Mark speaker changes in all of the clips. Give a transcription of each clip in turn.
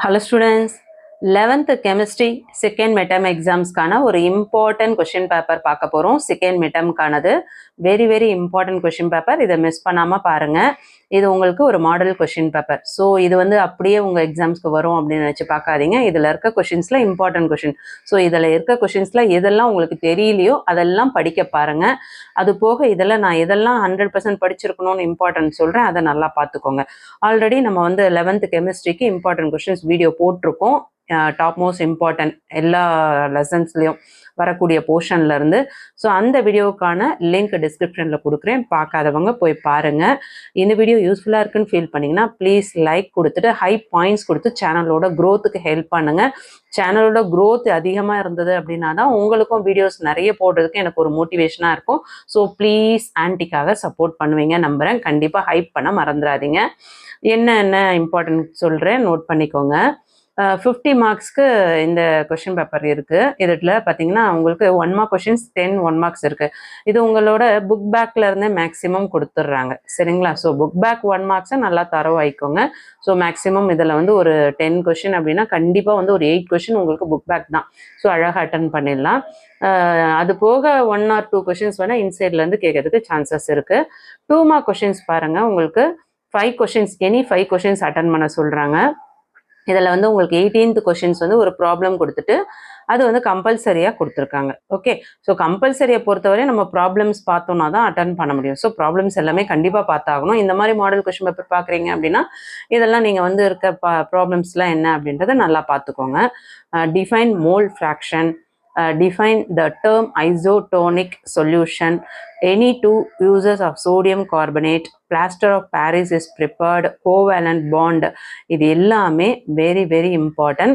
Speaker 1: Hello students, 11th chemistry second midterm examsக்கான ஒரு important question paper பார்க்க போறோம். second midterm கானது very important question paper. இதை miss பண்ணாம பாருங்க. இது உங்களுக்கு ஒரு மாடல் question paper. ஸோ இது வந்து அப்படியே உங்க எக்ஸாம்ஸ்க்கு வரும் அப்படின்னு நினைச்சு பார்க்காதீங்க. இதுல இருக்க கொஷின்ஸ்ல இம்பார்ட்டன்ட் கொஷின். ஸோ இதுல இருக்க கொஷின்ஸ்ல எதெல்லாம் உங்களுக்கு தெரியலையோ அதெல்லாம் படிக்க பாருங்க. அது போக இதெல்லாம் நான் எதெல்லாம் 100% படிச்சிருக்கணும்னு இம்பார்ட்டன்ட் சொல்றேன், அதை நல்லா பார்த்துக்கோங்க. ஆல்ரெடி நம்ம வந்து 11th கெமிஸ்ட்ரிக்கு இம்பார்ட்டன்ட் கொஷின்ஸ் வீடியோ போட்டிருக்கோம். டாப் மோஸ்ட் இம்பார்ட்டன்ட் எல்லா லெசன்ஸ்லையும் வரக்கூடிய போர்ஷன்ல இருந்து. ஸோ அந்த வீடியோக்கான லிங்க் டிஸ்கிரிப்ஷன்ல கொடுக்குறேன், பார்க்காதவங்க போய் பாருங்க. இந்த வீடியோ யூஸ்ஃபுல்லாக இருக்குன்னு ஃபீல் பண்ணீங்கன்னா ப்ளீஸ் லைக் கொடுத்துட்டு ஹை பாயிண்ட்ஸ் கொடுத்து சேனலோட க்ரோத்துக்கு ஹெல்ப் பண்ணுங்க. சேனலோட க்ரோத் அதிகமாக இருந்தது அப்படின்னா தான் உங்களுக்கும் வீடியோஸ் நிறைய போடுறதுக்கு எனக்கு ஒரு மோட்டிவேஷனாக இருக்கும். ஸோ ப்ளீஸ் ஆன்ட்டிக்காக சப்போர்ட் பண்ணுவீங்க நம்புகிறேன். கண்டிப்பாக ஹைப் பண்ண மறந்துடாதீங்க. என்ன இம்பார்ட்டன்ட் சொல்கிறேன், நோட் பண்ணிக்கோங்க. 50 மார்க்ஸ்க்கு இந்த கொஷின் பேப்பர் இருக்குது. இதில் பார்த்தீங்கன்னா உங்களுக்கு 1 மார்க் கொஷின்ஸ் 10 1 மார்க்ஸ் இருக்குது. இது உங்களோட புக் பேக்கில் இருந்தே மேக்ஸிமம் கொடுத்துட்றாங்க, சரிங்களா? ஸோ புக் பேக் 1 மார்க்ஸை நல்லா தரவாய்க்கோங்க. ஸோ மேக்ஸிமம் இதில் வந்து ஒரு 10 கொஷின் அப்படின்னா கண்டிப்பாக வந்து ஒரு 8 கொஷின் உங்களுக்கு புக் பேக் தான். ஸோ அழகாக அட்டன் பண்ணிடலாம். அது போக 1 or 2 கொஷின்ஸ் வேணால் இன்சைட்லேருந்து கேட்கறதுக்கு சான்சஸ் இருக்குது. 2 மார்க் கொஷின்ஸ் பாருங்கள், உங்களுக்கு 5 கொஷின்ஸ் எனி 5 கொஷின்ஸ் அட்டன் பண்ண சொல்கிறாங்க. இதில் வந்து உங்களுக்கு 18th கொஷின்ஸ் வந்து ஒரு ப்ராப்ளம் கொடுத்துட்டு அது வந்து கம்பல்சரியாக கொடுத்துருக்காங்க. ஓகே, ஸோ கம்பல்சரியை பொறுத்தவரை நம்ம ப்ராப்ளம்ஸ் பார்த்தோம்னா தான் அட்டன் பண்ண முடியும். ஸோ ப்ராப்ளம்ஸ் எல்லாமே கண்டிப்பாக பார்த்தாகணும். இந்த மாதிரி மாடல் கொஷின் பேப்பர் பார்க்குறீங்க அப்படின்னா இதெல்லாம் நீங்கள் வந்து இருக்க ப்ராப்ளம்ஸ்லாம் என்ன அப்படின்றத நல்லா பார்த்துக்கோங்க. Define mole fraction, define the term isotonic solution, any two uses of sodium carbonate, plaster of Paris is prepared, covalent bond. இது எல்லாமே very important.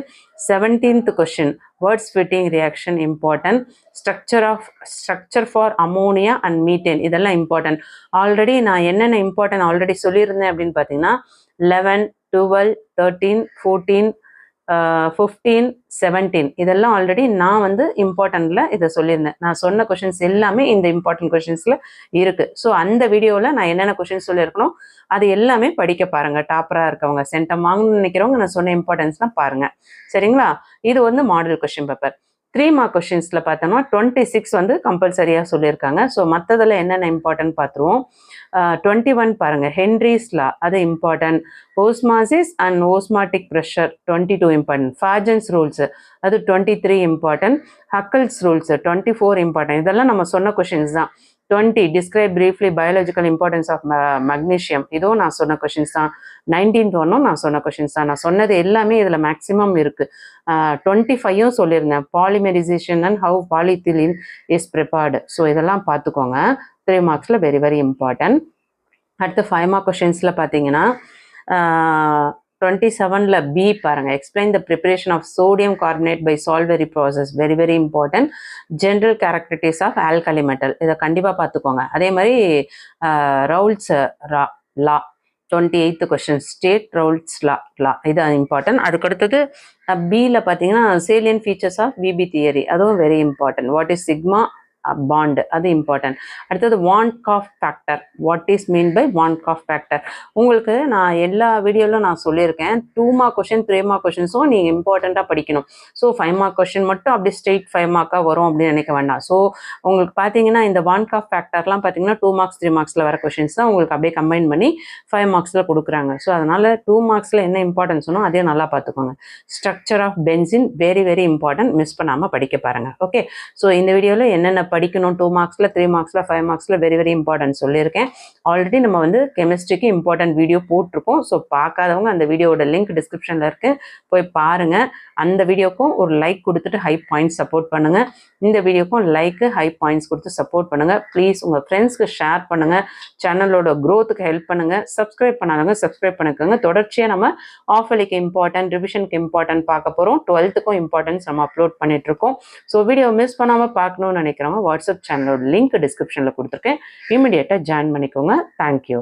Speaker 1: 17th question, words fitting reaction important, structure for ammonia and methane இதெல்லாம் important. Already நான் என்னென்ன important already சொல்லியிருந்தேன் அப்படின்னு பார்த்தீங்கன்னா 11 12 13 14 15 17 இதெல்லாம் already நான் வந்து இம்பார்ட்டன்ட்ல இதை சொல்லியிருந்தேன். நான் சொன்ன கொஷின்ஸ் எல்லாமே இந்த இம்பார்ட்டன்ட் கொஷின்ஸ்ல இருக்கு. ஸோ அந்த வீடியோவில் நான் என்னென்ன கொஷின்ஸ் சொல்லியிருக்கணும் அது எல்லாமே படிக்க பாருங்க. டாப்பராக இருக்கவங்க, சென்டம் வாங்கணும்னு நினைக்கிறவங்க நான் சொன்ன இம்பார்ட்டன்ஸ்லாம் பாருங்க, சரிங்களா? இது வந்து மாடல் கொஷின் பேப்பர். 3 மார்க் கொஷின்ஸில் பார்த்தோம்னா 26 வந்து கம்பல்சரியாக சொல்லியிருக்காங்க. ஸோ மற்றதில் என்னென்ன இம்பார்ட்டன்ட் பார்த்துருவோம். 21 பாருங்கள், ஹென்ரிஸ் லா, அது important. Osmosis and osmotic pressure 22 important. Fajans rules அது 23 இம்பார்ட்டன்ட். ஹக்கல்ஸ் rules 24 important. இதெல்லாம் நம்ம சொன்ன கொஷின்ஸ் தான். 20 describe briefly biological importance of magnesium, இதுவும் நான் சொன்ன கொஷின்ஸ் தான். 19th ஒன்றும் நான் சொன்ன கொஷின்ஸ் தான். நான் சொன்னது எல்லாமே இதில் மேக்ஸிமம் இருக்குது. 25ம் சொல்லியிருந்தேன், polymerisation and how polythene is prepared. So இதெல்லாம் பார்த்துக்கோங்க. 3 மார்க்ஸில் வெரி இம்பார்ட்டன்ட். அடுத்து 5 மார்க் கொஷின்ஸில் பார்த்தீங்கன்னா 27ல பி பாருங்க, explain the preparation of sodium carbonate by Solvay process, very important. General characteristics of alkali metal, இதை கண்டிப்பாக பார்த்துக்கோங்க. அதே மாதிரி ரவுல்ஸ் லா 28th கொஸ்டின், ஸ்டேட் ரவுல்ஸ் லா இது இம்பார்ட்டன்ட். அதுக்கடுத்தது பியில் பார்த்தீங்கன்னா salient features of VB theory, அதுவும் very important. What is sigma bond, அது இம்பார்ட்டன்ட். அடுத்தது Van't Hoff factor, what is mean by Van't Hoff factor. உங்களுக்கு நான் எல்லா வீடியோவிலும் நான் சொல்லியிருக்கேன், 2 மார்க் கொஷின் 3 மார்க் கொஷின்ஸும் நீங்கள் இம்பார்ட்டண்ட்டாக படிக்கணும். ஸோ 5 மார்க் கொஷின் மட்டும் அப்படியே ஸ்ட்ரெயிட் 5 மார்க்காக வரும் அப்படின்னு நினைக்க வேண்டாம். ஸோ உங்களுக்கு பார்த்தீங்கன்னா இந்த வான்காஃப் ஃபேக்டர்லாம் பார்த்தீங்கன்னா 2 மார்க்ஸ் 3 மார்க்ஸில் வர கொஷின்ஸ் தான் உங்களுக்கு அப்படியே கம்பைன் பண்ணி 5 மார்க்ஸில் கொடுக்குறாங்க. ஸோ அதனால் 2 மார்க்ஸில் என்ன இம்பார்ட்டன்ஸ்னோ அதே நல்லா பார்த்துக்கோங்க. Structure of benzene very important, miss பண்ணாமல் படிக்க பாருங்கள். ஓகே, ஸோ இந்த வீடியோவில் என்னென்ன படிக்கணும் 2 மார்க்ஸில் 3 மார்க்ஸில் 5 மார்க்ஸில் வெரி இம்பார்ட்டன்ட் சொல்லியிருக்கேன். ஆல்ரெடி நம்ம வந்து கெமிஸ்ட்ரிக்கு இம்பார்ட்டன்ட் வீடியோ போட்டிருக்கோம். ஸோ பார்க்காதவங்க அந்த வீடியோட லிங்க் டிஸ்கிரிப்ஷனில் இருக்கு, போய் பாருங்க. அந்த வீடியோக்கும் ஒரு லைக் கொடுத்துட்டு ஹை பாயிண்ட்ஸ் சப்போர்ட் பண்ணுங்க. இந்த வீடியோக்கும் லைக்கு ஹை பாயிண்ட்ஸ் கொடுத்து சப்போர்ட் பண்ணுங்க. ப்ளீஸ் உங்கள் ஃப்ரெண்ட்ஸ்க்கு ஷேர் பண்ணுங்க. சேனலோட க்ரோத்துக்கு ஹெல்ப் பண்ணுங்க. சப்ஸ்கிரைப் பண்ணாதவங்க சப்ஸ்கிரைப் பண்ணிக்கோங்க. தொடர்ச்சியாக நம்ம ஆஃபலிக்கு இம்பார்ட்டன்ட், ரிவிஷனுக்கு இம்பார்ட்டன்ட் பார்க்க போகிறோம். 12th இம்பார்ட்டன்ஸ் நம்ம அப்லோட் பண்ணிட்டு இருக்கோம். ஸோ வீடியோ மிஸ் பண்ணாமல் பார்க்கணும்னு நினைக்கிறவங்க வாட்ஸ்அப் சேனலோட லிங்க் டிஸ்கிரிப்ஷனில் கொடுத்துருக்கேன், இமிடியேட்டாக ஜாயின் பண்ணிக்கோங்க. தேங்க்யூ.